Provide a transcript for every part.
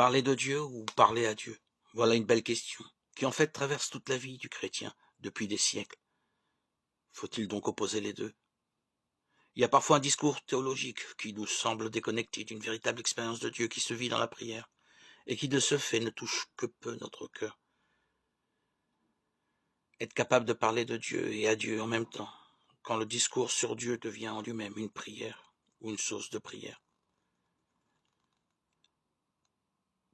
Parler de Dieu ou parler à Dieu? Voilà une belle question, qui en fait traverse toute la vie du chrétien depuis des siècles. Faut-il donc opposer les deux? Il y a parfois un discours théologique qui nous semble déconnecté d'une véritable expérience de Dieu qui se vit dans la prière, et qui de ce fait ne touche que peu notre cœur. Être capable de parler de Dieu et à Dieu en même temps, quand le discours sur Dieu devient en lui-même une prière ou une source de prière.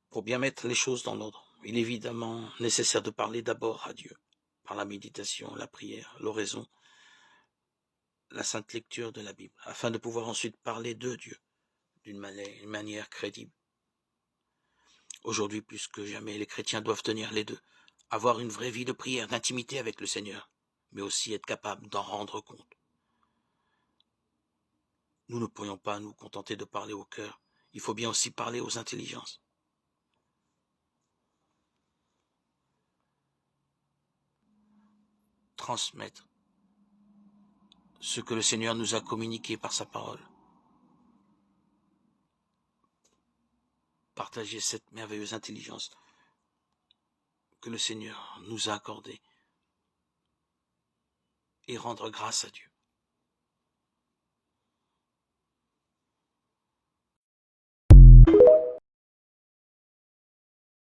Pour bien mettre les choses dans l'ordre, il est évidemment nécessaire de parler d'abord à Dieu, par la méditation, la prière, l'oraison, la sainte lecture de la Bible, afin de pouvoir ensuite parler de Dieu d'une manière crédible. Aujourd'hui, plus que jamais, les chrétiens doivent tenir les deux, avoir une vraie vie de prière, d'intimité avec le Seigneur, mais aussi être capable d'en rendre compte. Nous ne pourrions pas nous contenter de parler au cœur, il faut bien aussi parler aux intelligences. Transmettre ce que le Seigneur nous a communiqué par sa parole. Partager cette merveilleuse intelligence que le Seigneur nous a accordée et rendre grâce à Dieu.